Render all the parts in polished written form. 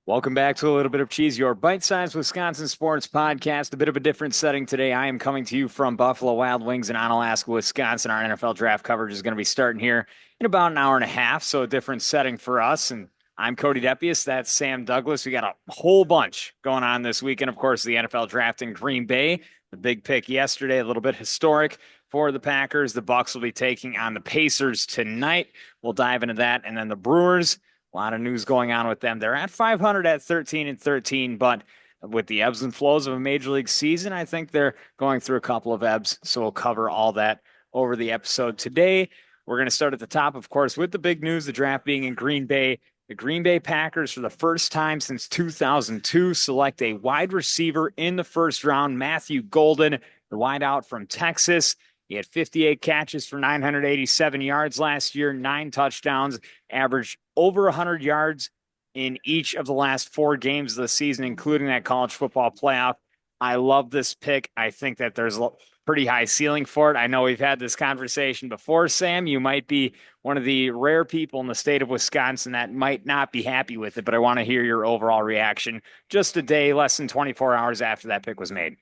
Welcome back to a little bit of cheese, your bite-sized Wisconsin sports podcast. A bit of a different setting today. I am coming to you from Buffalo Wild Wings in Onalaska, Wisconsin. Our NFL draft coverage is going to be starting here in about an hour and a half, so a different setting for us. And I'm Cody Depius. That's Sam Douglas. We got a whole bunch going on this weekend. Of course, the NFL draft in Green Bay, the big pick yesterday, a little bit historic for the Packers. The Bucs will be taking on the Pacers tonight. We'll dive into that, and then the Brewers. A lot of news going on with them. They're at 500 at 13-13, but with the ebbs and flows of a major league season, I think they're going through a couple of ebbs. So we'll cover all that over the episode today. We're going to start at the top, of course, with the big news, the draft being in Green Bay. The Green Bay Packers, for the first time since 2002, select a wide receiver in the first round, Matthew Golden, the wideout from Texas. He had 58 catches for 987 yards last year, 9 touchdowns, averaged over 100 yards in each of the last 4 games of the season, including that college football playoff. I love this pick. I think that there's a pretty high ceiling for it. I know we've had this conversation before, Sam. You might be one of the rare people in the state of Wisconsin that might not be happy with it, but I want to hear your overall reaction just a day, less than 24 hours after that pick was made.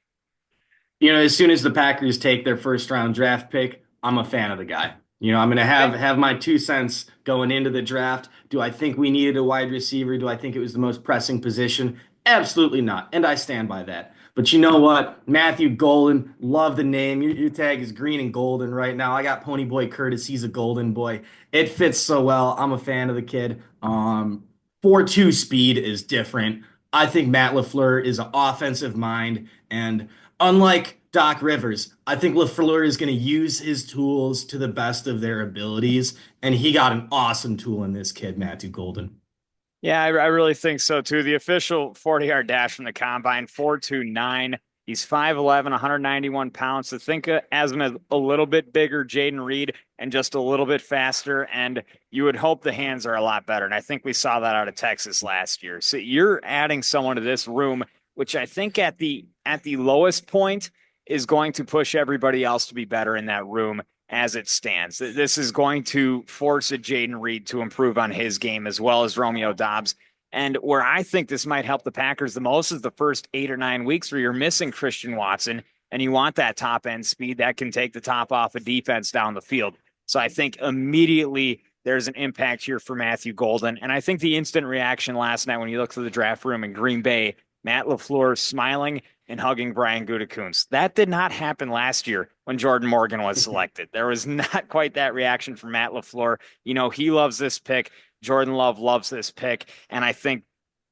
As soon as the Packers take their first round draft pick, I'm a fan of the guy. I'm going to have my 2 cents going into the draft. Do I think we needed a wide receiver? Do I think it was the most pressing position? Absolutely not. And I stand by that. But you know what? Matthew Golden, love the name. Your tag is green and golden right now. I got Pony Boy Curtis. He's a golden boy. It fits so well. I'm a fan of the kid. 4.2 speed is different. I think Matt LaFleur is an offensive mind. And unlike Doc Rivers, I think LaFleur is going to use his tools to the best of their abilities, and he got an awesome tool in this kid, Matthew Golden. Yeah, I really think so too. The official 40-yard dash from the combine, 4.29. He's 5'11, 191 pounds. So think as a little bit bigger Jaden Reed and just a little bit faster. And you would hope the hands are a lot better. And I think we saw that out of Texas last year. So you're adding someone to this room, which I think at the lowest point is going to push everybody else to be better in that room as it stands. This is going to force a Jaden Reed to improve on his game as well as Romeo Dobbs. And where I think this might help the Packers the most is the first 8 or 9 weeks where you're missing Christian Watson and you want that top end speed that can take the top off a defense down the field. So I think immediately there's an impact here for Matthew Golden. And I think the instant reaction last night when you look through the draft room in Green Bay, Matt LaFleur smiling and hugging Brian Gutekunst. That did not happen last year when Jordan Morgan was selected. There was not quite that reaction from Matt LaFleur. He loves this pick. Jordan Love loves this pick. And I think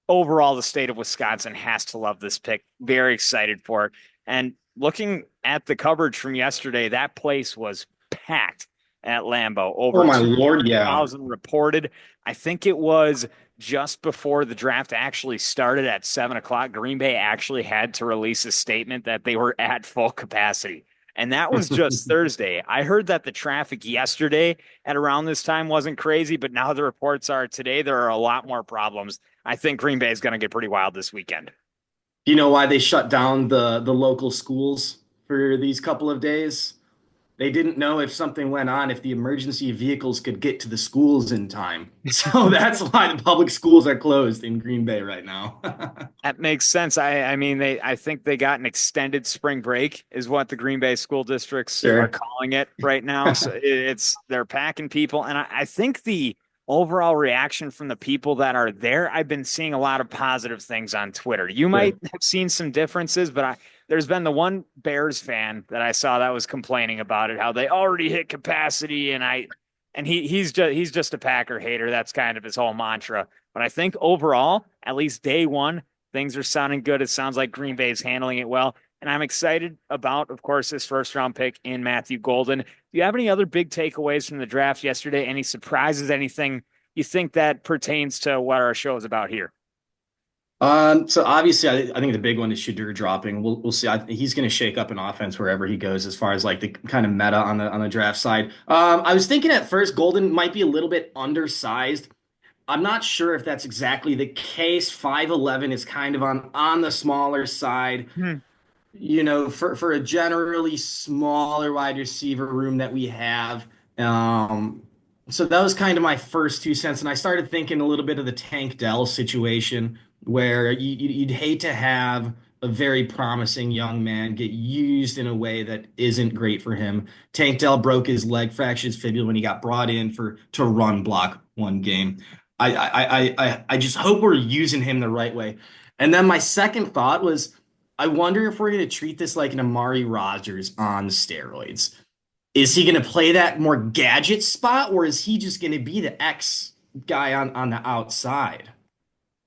overall the state of Wisconsin has to love this pick. Very excited for it. And looking at the coverage from yesterday, that place was packed at Lambeau. Oh Over my Lord, yeah. 2,000 reported. I think it was just before the draft actually started at 7 o'clock. Green Bay actually had to release a statement that they were at full capacity. And that was just Thursday. I heard that the traffic yesterday at around this time wasn't crazy, but now the reports are today there are a lot more problems. I think Green Bay is going to get pretty wild this weekend. Do you know why they shut down the local schools for these couple of days? They didn't know if something went on, if the emergency vehicles could get to the schools in time. So that's why the public schools are closed in Green Bay right now. That makes sense. I mean, I think they got an extended spring break, is what the Green Bay school districts are Sure. calling it right now. So they're packing people, and I think the overall reaction from the people that are there, I've been seeing a lot of positive things on Twitter. You might Good. have seen some differences, but there's been the one Bears fan that I saw that was complaining about it, how they already hit capacity, and he's just a Packer hater. That's kind of his whole mantra. But I think overall, at least day one, things are sounding good. It sounds like Green Bay is handling it well. And I'm excited about, of course, this first round pick in Matthew Golden. Do you have any other big takeaways from the draft yesterday? Any surprises? Anything you think that pertains to what our show is about here? So obviously, I think the big one is Shadur dropping. We'll see. He's going to shake up an offense wherever he goes, as far as like the kind of meta on the draft side. I was thinking at first Golden might be a little bit undersized. I'm not sure if that's exactly the case. 5'11 is kind of on the smaller side. Hmm. For a generally smaller wide receiver room that we have. So that was kind of my first 2 cents. And I started thinking a little bit of the Tank Dell situation where you'd hate to have a very promising young man get used in a way that isn't great for him. Tank Dell broke his leg, fractured his fibula when he got brought in for to run block one game. I just hope we're using him the right way. And then my second thought was, I wonder if we're going to treat this like an Amari Rogers on steroids. Is he going to play that more gadget spot, or is he just going to be the X guy on the outside?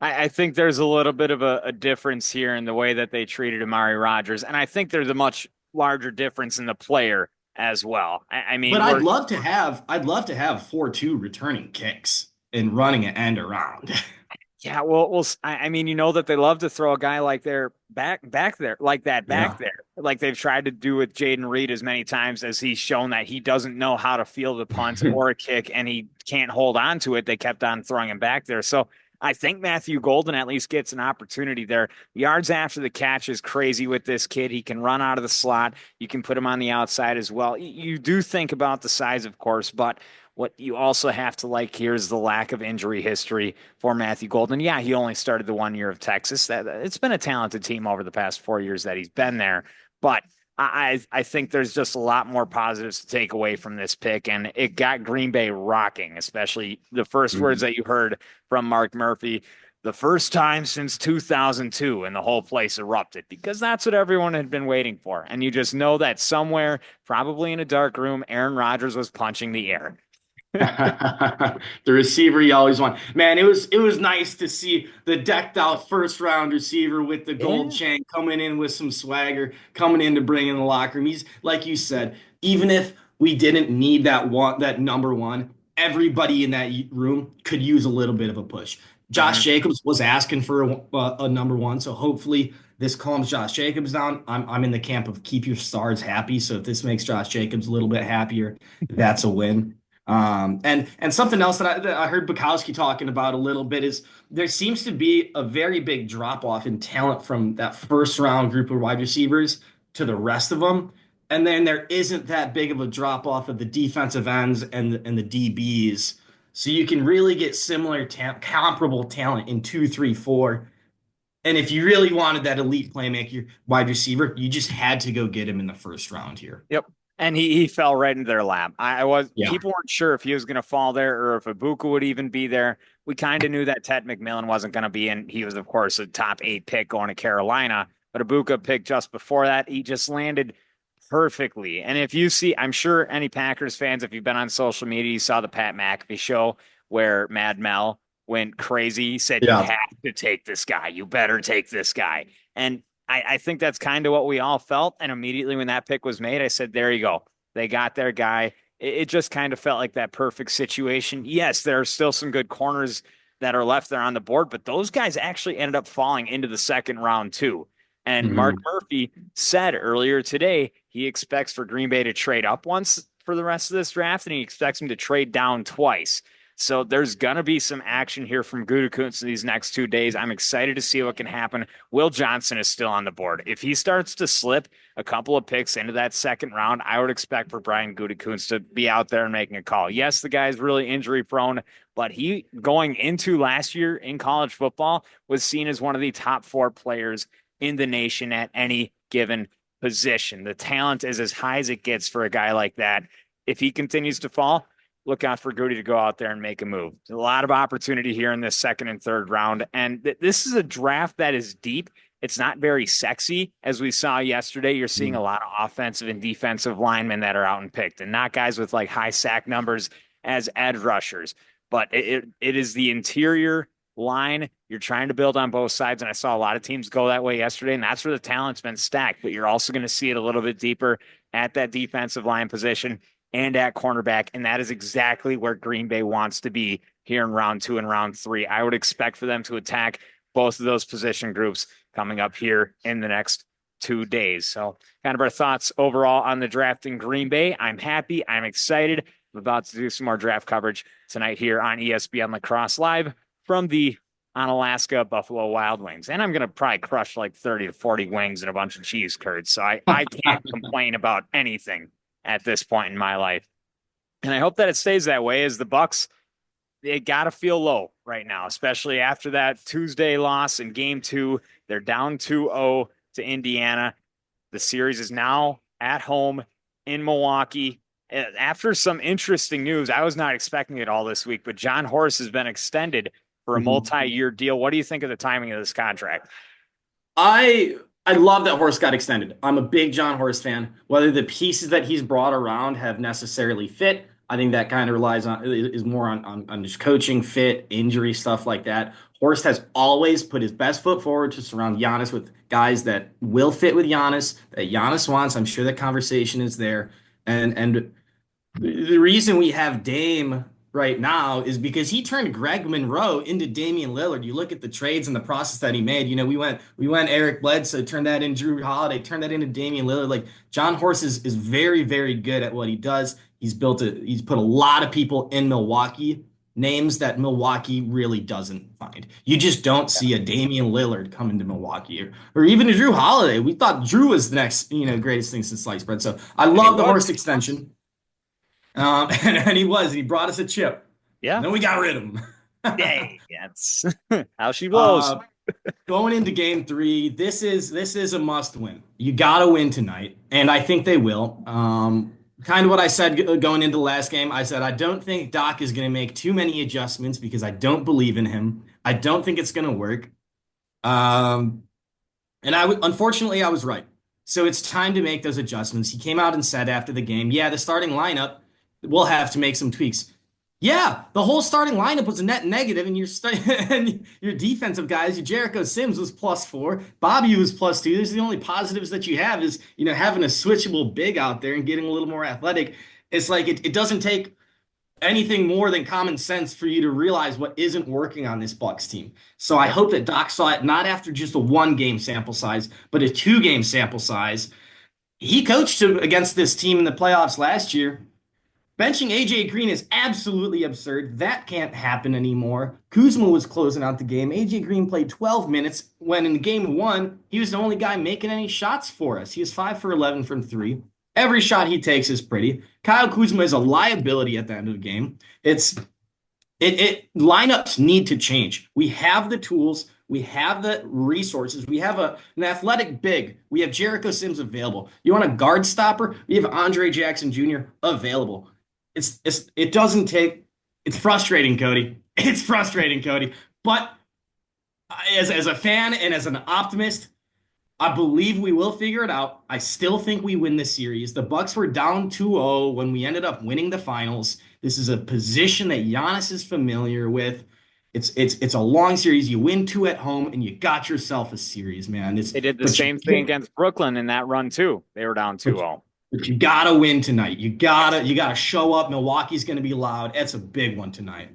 I think there's a little bit of a difference here in the way that they treated Amari Rogers, and I think there's a much larger difference in the player as well. I But mean, we're I'd love to have 4-2 returning kicks and running an end around. yeah, I mean, you know that they love to throw a guy like their back there, like that back Yeah. there, like they've tried to do with Jaden Reed as many times as he's shown that he doesn't know how to field a punt or a kick, and he can't hold on to it. They kept on throwing him back there, so. I think Matthew Golden at least gets an opportunity there. Yards after the catch is crazy with this kid. He can run out of the slot. You can put him on the outside as well. You do think about the size, of course, but what you also have to like here is the lack of injury history for Matthew Golden. Yeah, he only started the 1 year of Texas. It's been a talented team over the past 4 years that he's been there, but I think there's just a lot more positives to take away from this pick, and it got Green Bay rocking, especially the first words that you heard from Mark Murphy, the first time since 2002, and the whole place erupted because that's what everyone had been waiting for. And you just know that somewhere, probably in a dark room, Aaron Rodgers was punching the air. The receiver you always want. Man, it was nice to see the decked out first round receiver with the gold Yeah. chain coming in with some swagger, coming in to bring in the locker room. He's like you said, even if we didn't need that number one, everybody in that room could use a little bit of a push. Josh Mhm. Jacobs was asking for a number one, so hopefully this calms Josh Jacobs down. I'm in the camp of keep your stars happy. So if this makes Josh Jacobs a little bit happier, that's a win. And something else that I heard Bukowski talking about a little bit is there seems to be a very big drop off in talent from that first round group of wide receivers to the rest of them. And then there isn't that big of a drop off of the defensive ends and the DBs. So you can really get comparable talent in 2, 3, 4. And if you really wanted that elite playmaker wide receiver, you just had to go get him in the first round here. Yep. And he fell right into their lap. I was Yeah. people weren't sure if he was going to fall there or if Ibuka would even be there. We kind of knew that Ted McMillan wasn't going to be in. He was, of course, a top 8 pick going to Carolina, but Ibuka picked just before that. He just landed perfectly. And if you see, I'm sure any Packers fans, if you've been on social media, you saw the Pat McAfee show where Mad Mel went crazy. He said, "You Yeah. have to take this guy. You better take this guy." And I think that's kind of what we all felt. And immediately when that pick was made, I said, there you go. They got their guy. It just kind of felt like that perfect situation. Yes, there are still some good corners that are left there on the board, but those guys actually ended up falling into the second round too. And Mark Mhm. Murphy said earlier today he expects for Green Bay to trade up once for the rest of this draft, and he expects him to trade down twice. So there's going to be some action here from Gutekunst these next 2 days. I'm excited to see what can happen. Will Johnson is still on the board. If he starts to slip a couple of picks into that second round, I would expect for Brian Gutekunst to be out there and making a call. Yes, the guy's really injury prone, but he going into last year in college football was seen as one of the top 4 players in the nation at any given position. The talent is as high as it gets for a guy like that. If he continues to fall, look out for Goody to go out there and make a move. There's a lot of opportunity here in this second and third round. And this is a draft that is deep. It's not very sexy. As we saw yesterday, you're seeing a lot of offensive and defensive linemen that are out and picked, and not guys with like high sack numbers as edge rushers. But it is the interior line. You're trying to build on both sides. And I saw a lot of teams go that way yesterday, and that's where the talent's been stacked. But you're also going to see it a little bit deeper at that defensive line position and at cornerback. And that is exactly where Green Bay wants to be here in round 2 and round 3. I would expect for them to attack both of those position groups coming up here in the next 2 days. So kind of our thoughts overall on the draft in Green Bay. I'm happy. I'm excited. I'm about to do some more draft coverage tonight here on ESPN Lacrosse Live from the Alaska Buffalo Wild Wings. And I'm going to probably crush like 30 to 40 wings and a bunch of cheese curds. So I can't complain about anything at this point in my life. And I hope that it stays that way as the Bucks they got to feel low right now, especially after that Tuesday loss in game two. They're down 2-0 to Indiana. The series is now at home in Milwaukee. After some interesting news, I was not expecting it all this week, but John Horst has been extended for a Mhm. multi-year deal. What do you think of the timing of this contract? I I love that Horst got extended. I'm a big John Horst fan. Whether the pieces that he's brought around have necessarily fit, I think that kind of relies on is more on just coaching, fit, injury, stuff like that. Horst has always put his best foot forward to surround Giannis with guys that will fit with Giannis, that Giannis wants. I'm sure the conversation is there. And the reason we have Dame right now is because he turned Greg Monroe into Damian Lillard. You look at the trades and the process that he made. We went Eric Bledsoe, turned that in Drew Holiday, turned that into Damian Lillard. Like John Horst is very, very good at what he does. He's put a lot of people in Milwaukee, names that Milwaukee really doesn't find. You just don't see a Damian Lillard coming to Milwaukee or even a Drew Holiday. We thought Drew was the next, greatest thing since sliced bread. So I And he love the Horst was. extension. And he brought us a chip. And Yeah. then we got rid of him. Hey, that's how she blows. uh, Going into game three, this is a must win. You got to win tonight, and I think they will. Kind of what I said going into the last game. I said I don't think Doc is going to make too many adjustments because I don't believe in him. I don't think it's going to work. Um, and unfortunately I was right. So it's time to make those adjustments. He came out and said after the game, yeah, the starting lineup will have to make some tweaks. Yeah, the whole starting lineup was a net negative, and and your defensive guys, your Jericho Sims was +4, Bobby was +2. There's the only positives that you have is having a switchable big out there and getting a little more athletic. It's like it doesn't take anything more than common sense for you to realize what isn't working on this Bucks team. So I Yep. hope that Doc saw it not after just a 1 game sample size, but a 2 game sample size. He coached against this team in the playoffs last year. Benching AJ Green is absolutely absurd. That can't happen anymore. Kuzma was closing out the game. AJ Green played 12 minutes when in game one, he was the only guy making any shots for us. He was 5 for 11 from three. Every shot he takes is pretty. Kyle Kuzma is a liability at the end of the game. Lineups need to change. We have the tools. We have the resources. We have an athletic big. We have Jericho Sims available. You want a guard stopper? We have Andre Jackson Jr. available. It doesn't take. It's frustrating, Cody. It's frustrating, Cody. But as a fan and as an optimist, I believe we will figure it out. I still think we win this series. The Bucks were down 2-0 when we ended up winning the finals. This is a position that Giannis is familiar with. It's a long series. You win 2 at home and you got yourself a series, man. They did the But same thing against Brooklyn in that run too. They were down but, 2-0. but you gotta win tonight. You gotta show up. Milwaukee's gonna be loud. It's a big one tonight.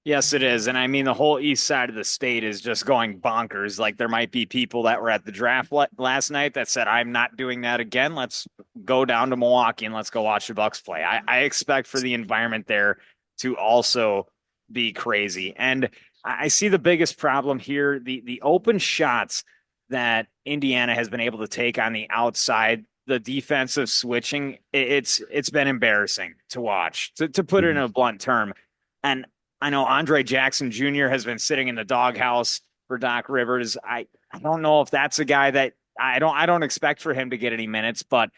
Yes, it is. And I mean, the whole east side of the state is just going bonkers. Like there might be people that were at the draft last night that said, I'm not doing that again. Let's go down to Milwaukee and let's go watch the Bucks play. I expect for the environment there to also be crazy. And I see the biggest problem here, the open shots that Indiana has been able to take on the outside, the defensive switching, it's been embarrassing to watch, to put it in a blunt term. And I know Andre Jackson Jr. has been sitting in the doghouse for Doc Rivers. I don't know if that's a guy that I don't expect for him to get any minutes, but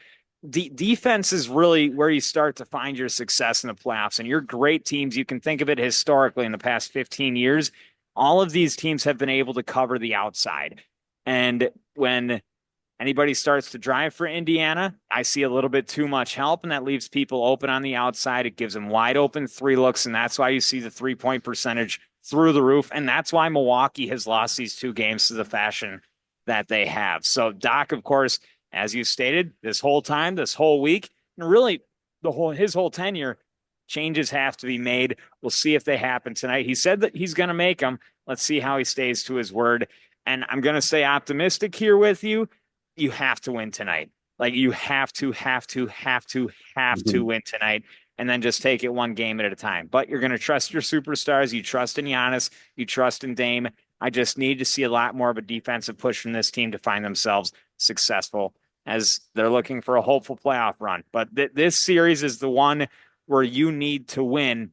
defense is really where you start to find your success in the playoffs. And your great teams, you can think of it historically in the past 15 years, all of these teams have been able to cover the outside. And when anybody starts to drive for Indiana, I see a little bit too much help, and that leaves people open on the outside. It gives them wide open 3 looks, and that's why you see the 3-point percentage through the roof. And that's why Milwaukee has lost these 2 games to the fashion that they have. So Doc, of course, as you stated, this whole time, this whole week, and really his whole tenure, changes have to be made. We'll see if they happen tonight. He said that he's going to make them. Let's see how he stays to his word. And I'm going to stay optimistic here with you. You have to win tonight. Like you have to win tonight, and then just take it 1 game at a time. But you're going to trust your superstars. You trust in Giannis. You trust in Dame. I just need to see a lot more of a defensive push from this team to find themselves successful as they're looking for a hopeful playoff run. But this series is the one where you need to win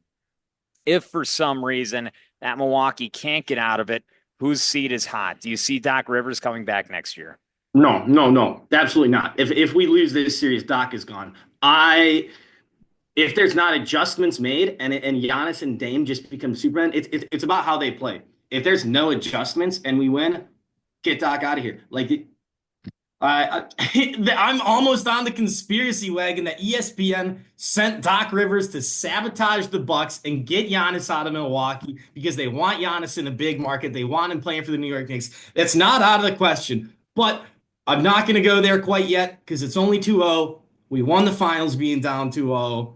if for some reason that Milwaukee can't get out of it, whose seat is hot? Do you see Doc Rivers coming back next year? No, no, no, absolutely not. If we lose this series, Doc is gone. I If there's not adjustments made and Giannis and Dame just become Superman, it's about how they play. If there's no adjustments and we win, get Doc out of here. I'm almost on the conspiracy wagon that ESPN sent Doc Rivers to sabotage the Bucks and get Giannis out of Milwaukee because they want Giannis in a big market. They want him playing for the New York Knicks. That's not out of the question. But I'm not going to go there quite yet because it's only 2-0. We won the finals being down 2-0.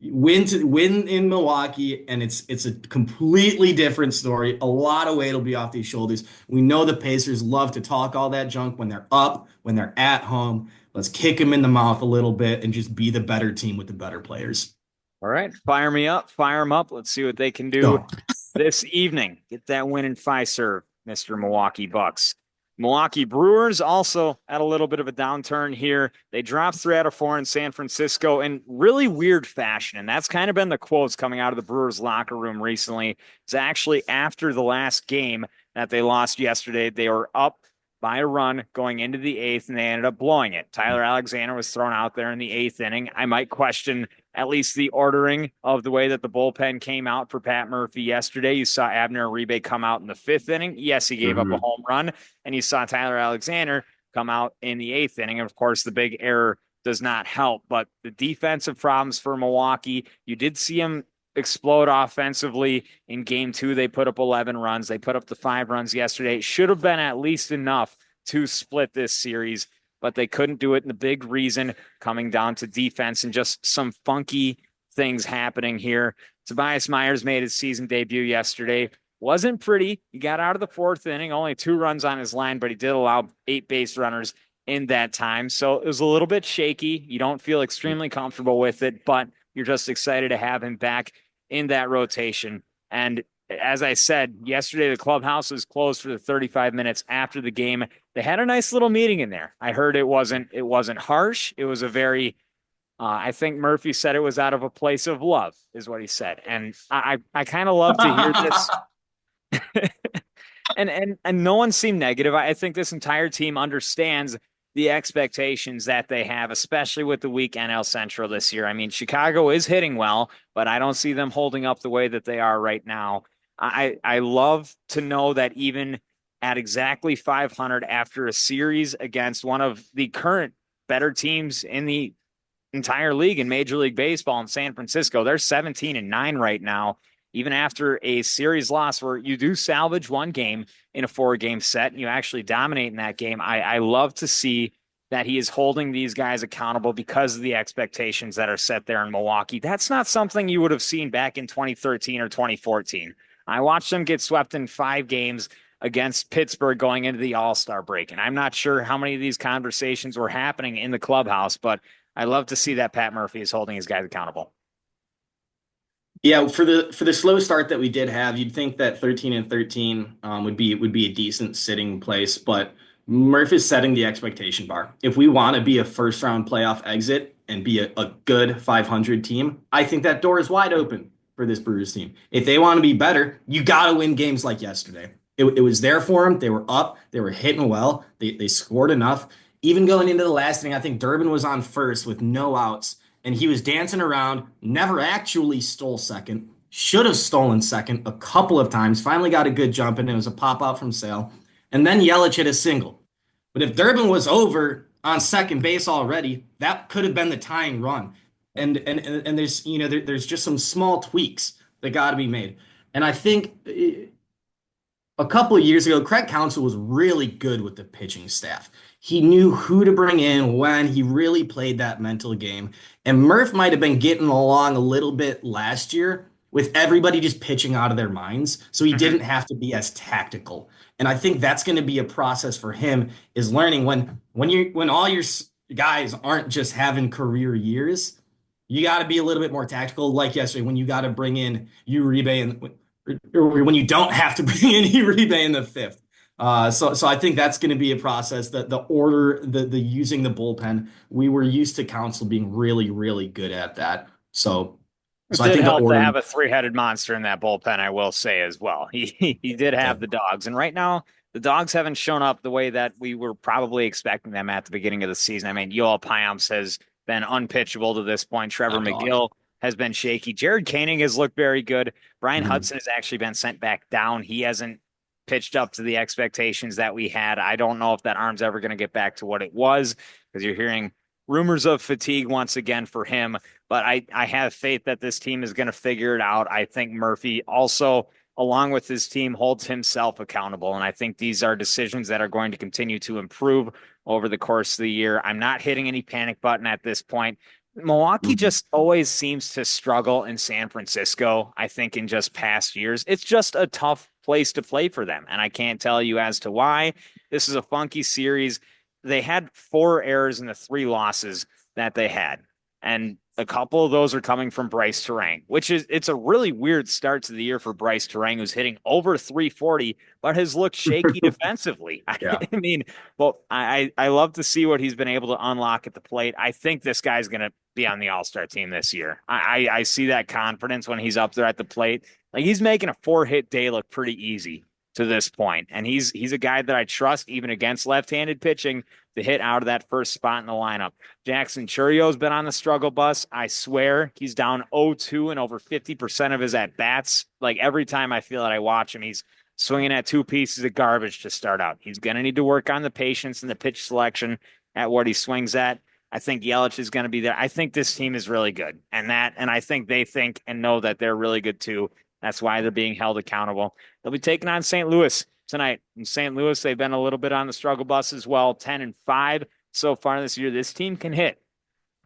Win in Milwaukee, and it's a completely different story. A lot of weight will be off these shoulders. We know the Pacers love to talk all that junk when they're up, when they're at home. Let's kick them in the mouth a little bit and just be the better team with the better players. All right, fire me up, fire them up. Let's see what they can do Go. this evening. Get that win in Fiserv, Mr. Milwaukee Bucks. Milwaukee Brewers also had a little bit of a downturn here. They dropped 3 out of 4 in San Francisco in really weird fashion. And that's kind of been the quotes coming out of the Brewers locker room recently. It's actually after the last game that they lost yesterday. They were up by a run going into the 8th, and they ended up blowing it. Tyler Alexander was thrown out there in the 8th inning. I might question at least the ordering of the way that the bullpen came out for Pat Murphy yesterday. You saw Abner Uribe come out in the 5th inning. Yes, he gave up a home run, and you saw Tyler Alexander come out in the 8th inning. And of course, the big error does not help, but the defensive problems for Milwaukee, you did see him explode offensively in game 2. They put up 11 runs. They put up the 5 runs yesterday. It should have been at least enough to split this series, but they couldn't do it. And the big reason coming down to defense and just some funky things happening here. Tobias Myers made his season debut yesterday. Wasn't pretty. He got out of the 4th inning, only 2 runs on his line, but he did allow 8 base runners in that time. So it was a little bit shaky. You don't feel extremely comfortable with it, but you're just excited to have him back in that rotation. And as I said, yesterday the clubhouse was closed for the 35 minutes after the game. They had a nice little meeting in there. I heard it wasn't harsh. It was a very I think Murphy said it was out of a place of love, is what he said. And I kind of love to hear this. and no one seemed negative. I think this entire team understands the expectations that they have, especially with the weak NL Central this year. I mean, Chicago is hitting well, but I don't see them holding up the way that they are right now. I love to know that even at exactly 500 after a series against one of the current better teams in the entire league in Major League Baseball in San Francisco, they're 17-9 right now. Even after a series loss where you do salvage one game in a 4-game set and you actually dominate in that game, I love to see that he is holding these guys accountable because of the expectations that are set there in Milwaukee. That's not something you would have seen back in 2013 or 2014. I watched them get swept in 5 games against Pittsburgh going into the All-Star break. And I'm not sure how many of these conversations were happening in the clubhouse, but I love to see that Pat Murphy is holding his guys accountable. Yeah, for the slow start that we did have, you'd think that 13-13 would be a decent sitting place, but Murph is setting the expectation bar. If we want to be a first round playoff exit and be a good 500 team, I think that door is wide open for this Brewers team. If they want to be better, you got to win games like yesterday. It was there for them. They were up. They were hitting well. They scored enough. Even going into the last inning, I think Durbin was on first with no outs. And he was dancing around, never actually stole second, should have stolen second a couple of times, finally got a good jump in. It was a pop out from Sale. And then Yelich hit a single. But if Durbin was over on second base already, that could have been the tying run. And there's there's just some small tweaks that got to be made. And I think a couple of years ago, Craig Counsell was really good with the pitching staff. He knew who to bring in when. He really played that mental game. And Murph might have been getting along a little bit last year with everybody just pitching out of their minds. So he didn't have to be as tactical. And I think that's going to be a process for him, is learning when all your guys aren't just having career years, you got to be a little bit more tactical. Like yesterday, when you got to bring in Uribe or when you don't have to bring in Uribe in the 5th. So I think that's going to be a process. That the order, the using the bullpen, we were used to Counsell being really, really good at that. So It So I did think the help to order. have a three-headed monster in that bullpen, I will say as well. He did have the dogs, and right now the dogs haven't shown up the way that we were probably expecting them at the beginning of the season. I mean, Yoel Payamps has been unpitchable to this point. Trevor That dog. McGill has been shaky. Jared Koenig has looked very good. Brian Mhm. Hudson has actually been sent back down. He hasn't pitched up to the expectations that we had. I don't know if that arm's ever going to get back to what it was because you're hearing rumors of fatigue once again for him. But I have faith that this team is going to figure it out. I think Murphy also, along with his team, holds himself accountable. And I think these are decisions that are going to continue to improve over the course of the year. I'm not hitting any panic button at this point. Milwaukee Mhm. just always seems to struggle in San Francisco, I think, in just past years. It's just a tough place to play for them. And I can't tell you as to why. This is a funky series. They had 4 errors in the 3 losses that they had. And a couple of those are coming from Bryce Terang, which is it's a really weird start to the year for Bryce Terang, who's hitting over 340, but has looked shaky defensively. I Yeah. mean, well, I love to see what he's been able to unlock at the plate. I think this guy's going to be on the All-Star team this year. I see that confidence when he's up there at the plate. Like he's making a 4-hit day look pretty easy to this point, and he's a guy that I trust even against left-handed pitching to hit out of that first spot in the lineup. Jackson Churio's been on the struggle bus. I swear he's down 0-2 and over 50% of his at bats. Like every time I feel that I watch him, he's swinging at 2 pieces of garbage to start out. He's going to need to work on the patience and the pitch selection at what he swings at. I think Yelich is going to be there. I think this team is really good, and I think they think and know that they're really good too. That's why they're being held accountable. They'll be taking on St. Louis tonight. In St. Louis, they've been a little bit on the struggle bus as well, 10-5 so far this year. This team can hit.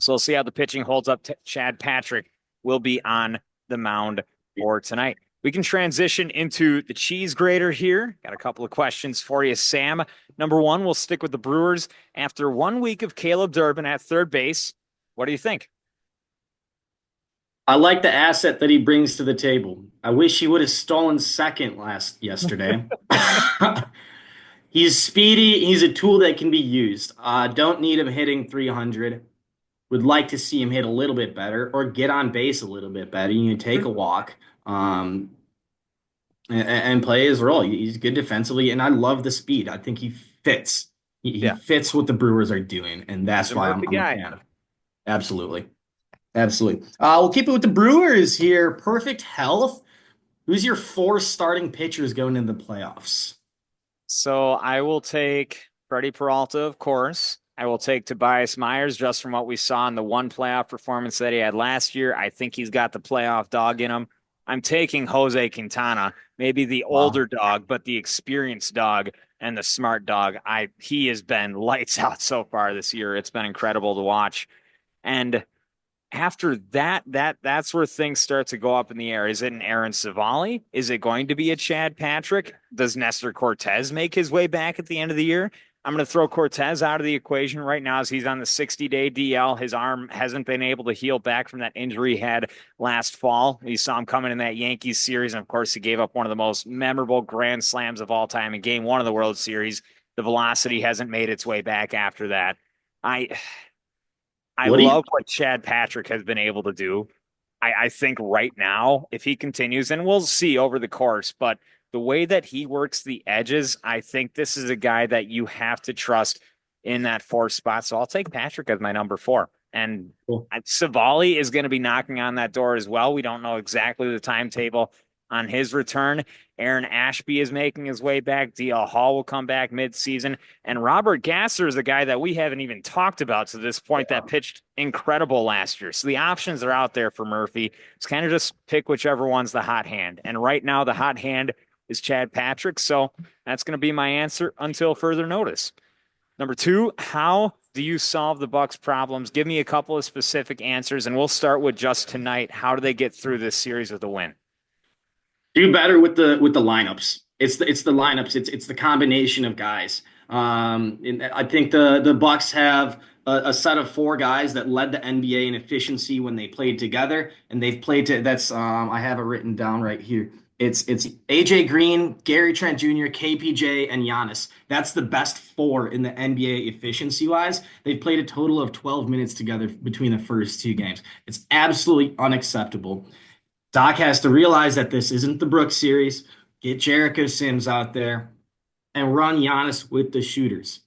So we'll see how the pitching holds up. Chad Patrick will be on the mound for tonight. We can transition into the cheese grater here. Got a couple of questions for you, Sam. Number one, we'll stick with the Brewers. After 1 week of Caleb Durbin at third base, what do you think? I like the asset that he brings to the table. I wish he would have stolen second yesterday. He's speedy. He's a tool that can be used. Don't need him hitting 300. Would like to see him hit a little bit better or get on base a little bit better. You can take a walk, and play his role. He's good defensively, and I love the speed. I think he fits. He Yeah, fits what the Brewers are doing, and he's that's a why Murphy I'm a guy. fan of him. Absolutely. Absolutely. We'll keep it with the Brewers here. Perfect health. Who's your 4 starting pitchers going into the playoffs? So I will take Freddie Peralta, of course. I will take Tobias Myers just from what we saw in the one playoff performance that he had last year. I think he's got the playoff dog in him. I'm taking Jose Quintana, maybe the Wow. older dog, but the experienced dog and the smart dog. He has been lights out so far this year. It's been incredible to watch. And after that's where things start to go up in the air. Is it an Aaron Savali? Is it going to be a Chad Patrick? Does Nestor Cortez make his way back at the end of the year? I'm going to throw Cortez out of the equation right now as he's on the 60-day DL. His arm hasn't been able to heal back from that injury he had last fall. You saw him coming in that Yankees series, and of course, he gave up one of the most memorable grand slams of all time in Game One of the World Series. The velocity hasn't made its way back after that. I I What do you love what Chad Patrick has been able to do. I think right now, if he continues, and we'll see over the course, but the way that he works the edges, I think this is a guy that you have to trust in that 4 spot. So I'll take Patrick as my number 4. And Savali is going to be knocking on that door as well. We don't know exactly the timetable on his return. Aaron Ashby is making his way back. DL Hall will come back mid-season. And Robert Gasser is a guy that we haven't even talked about to this point that pitched incredible last year. So the options are out there for Murphy. It's kind of just pick whichever one's the hot hand. And right now, the hot hand is Chad Patrick. So that's going to be my answer until further notice. Number 2, how do you solve the Bucks' problems? Give me a couple of specific answers, and we'll start with just tonight. How do they get through this series with a win? do better with the lineups? It's the lineups. It's the combination of guys. And I think the Bucks have a set of 4 guys that led the NBA in efficiency when they played together, and they've played to. That's I have it written down right here. It's AJ Green, Gary Trent Jr., KPJ, and Giannis. That's the best four in the NBA efficiency wise. They've played a total of 12 minutes together between the first two games. It's absolutely unacceptable. Doc has to realize that this isn't the Brooks series. Get Jericho Sims out there and run Giannis with the shooters.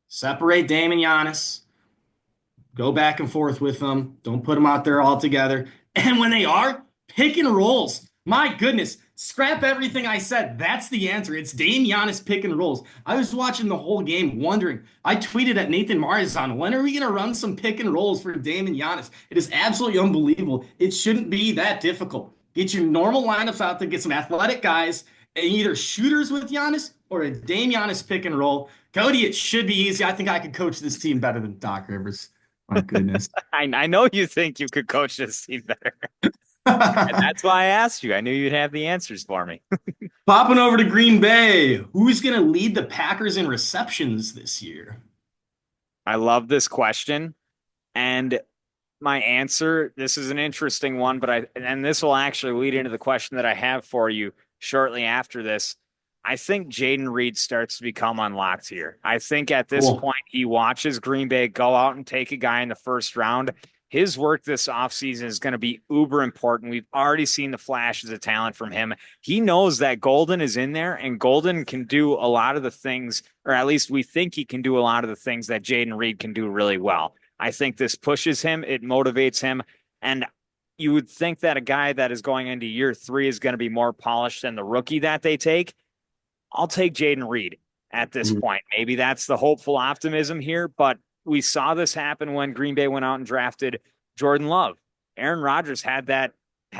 Separate Dame and Giannis. Go back and forth with them. Don't put them out there all together. And when they are, pick and rolls. My goodness, scrap everything I said. That's the answer. It's Dame Giannis pick and rolls. I was watching the whole game wondering. I tweeted at Nathan Marzon, when are we going to run some pick and rolls for Dame and Giannis? It is absolutely unbelievable. It shouldn't be that difficult. Get your normal lineups out there, get some athletic guys, and either shooters with Giannis or a Dame Giannis pick and roll. Cody, it should be easy. I think I could coach this team better than Doc Rivers. My goodness. I know you think you could coach this team better. And that's why I asked you. I knew you'd have the answers for me. Popping over to Green Bay. Who's going to lead the Packers in receptions this year? I love this question. And my answer, this is an interesting one, and this will actually lead into the question that I have for you shortly after this. I think Jaden Reed starts to become unlocked here. I think at this point, he watches Green Bay go out and take a guy in the first round. His work this offseason is going to be uber important. We've already seen the flashes of talent from him. He knows that Golden is in there, and Golden can do a lot of the things, or at least we think he can do a lot of the things that Jaden Reed can do really well. I think this pushes him. It motivates him. And you would think that a guy that is going into year 3 is going to be more polished than the rookie that they take. I'll take Jaden Reed at this point. Maybe that's the hopeful optimism here, but we saw this happen when Green Bay went out and drafted Jordan Love. Aaron Rodgers had that,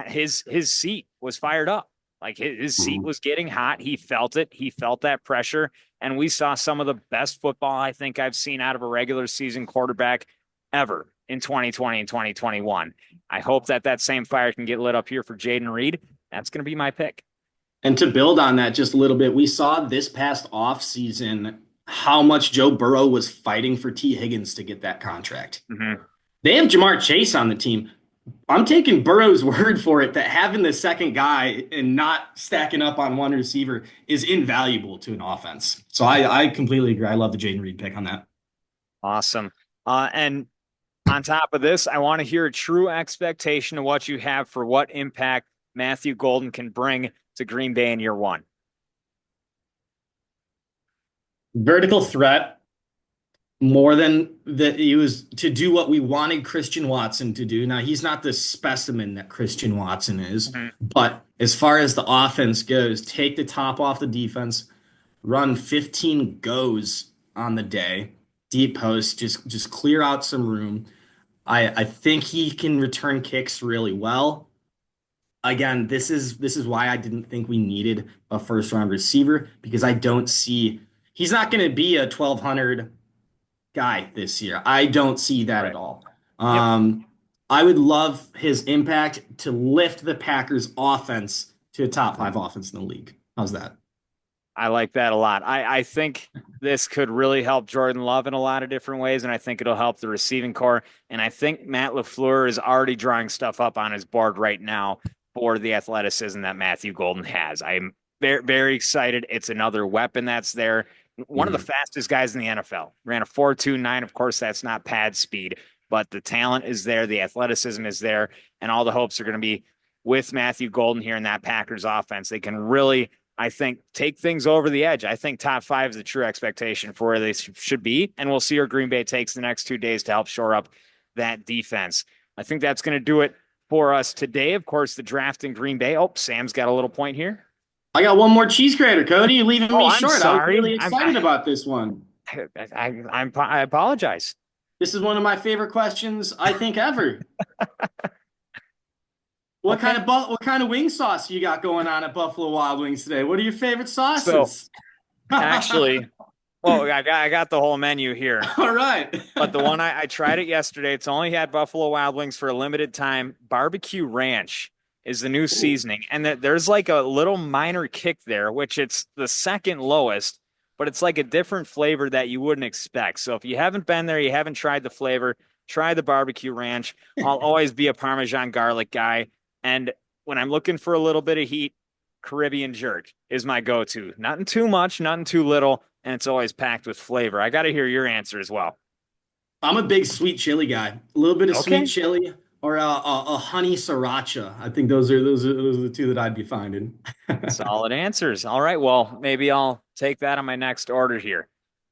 his seat was fired up. Like his seat was getting hot. He felt it. He felt that pressure. And we saw some of the best football I think I've seen out of a regular season quarterback ever in 2020 and 2021. I hope that same fire can get lit up here for Jaden Reed. That's going to be my pick. And to build on that just a little bit, we saw this past offseason how much Joe Burrow was fighting for T. Higgins to get that contract. They have Jamar Chase on the team. I'm taking Burrow's word for it that having the second guy and not stacking up on one receiver is invaluable to an offense. So I completely agree. I love the Jaden Reed pick on that. Awesome. And on top of this, I want to hear a true expectation of what you have for what impact Matthew Golden can bring to Green Bay in year 1. Vertical threat, more than that he was to do what we wanted Christian Watson to do. Now, he's not the specimen that Christian Watson is, but as far as the offense goes, take the top off the defense, run 15 goes on the day, deep post, just clear out some room. I think he can return kicks really well. Again, this is why I didn't think we needed a first round receiver, because I don't see he's not going to be a 1,200 guy this year. I don't see that at all. I would love his impact to lift the Packers offense to a top 5 offense in the league. How's that? I like that a lot. I think this could really help Jordan Love in a lot of different ways, and I think it'll help the receiving core. And I think Matt LaFleur is already drawing stuff up on his board right now for the athleticism that Matthew Golden has. I'm very, very excited. It's another weapon that's there. One of the fastest guys in the NFL. Ran a 4.29. Of course, that's not pad speed, but the talent is there. The athleticism is there, and all the hopes are going to be with Matthew Golden here in that Packers offense. They can really, I think, take things over the edge. I think top 5 is the true expectation for where they should be, and we'll see where Green Bay takes the next 2 days to help shore up that defense. I think that's going to do it for us today. Of course, the draft in Green Bay. Oh, Sam's got a little point here. I got one more cheese grater, Cody. You're leaving me short. Sorry. I was really excited about this one. I apologize. This is one of my favorite questions I think ever. What kind of wing sauce you got going on at Buffalo Wild Wings today? What are your favorite sauces? So, actually, I got the whole menu here. All right. But the one I tried it yesterday. It's only had Buffalo Wild Wings for a limited time. Barbecue ranch is the new seasoning. And there's like a little minor kick there, which it's the second lowest, but it's like a different flavor that you wouldn't expect. So if you haven't been there, you haven't tried the flavor, try the barbecue ranch. I'll always be a Parmesan garlic guy. And when I'm looking for a little bit of heat, Caribbean jerk is my go-to. Nothing too much, nothing too little, and it's always packed with flavor. I got to hear your answer as well. I'm a big sweet chili guy. A little bit of sweet Okay. chili or a honey sriracha. I think those are the two that I'd be finding. Solid answers. All right. Well, maybe I'll take that on my next order here.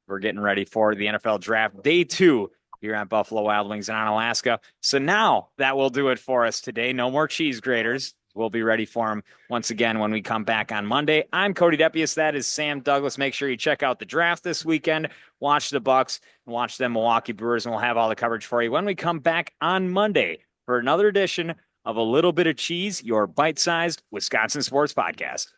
We're getting ready for the NFL draft day 2 here at Buffalo Wild Wings in Alaska. So now that will do it for us today. No more cheese graters. We'll be ready for them once again when we come back on Monday. I'm Cody Depius. That is Sam Douglas. Make sure you check out the draft this weekend. Watch the Bucks and watch them Milwaukee Brewers, and we'll have all the coverage for you when we come back on Monday for another edition of A Little Bit of Cheese, your bite-sized Wisconsin sports podcast.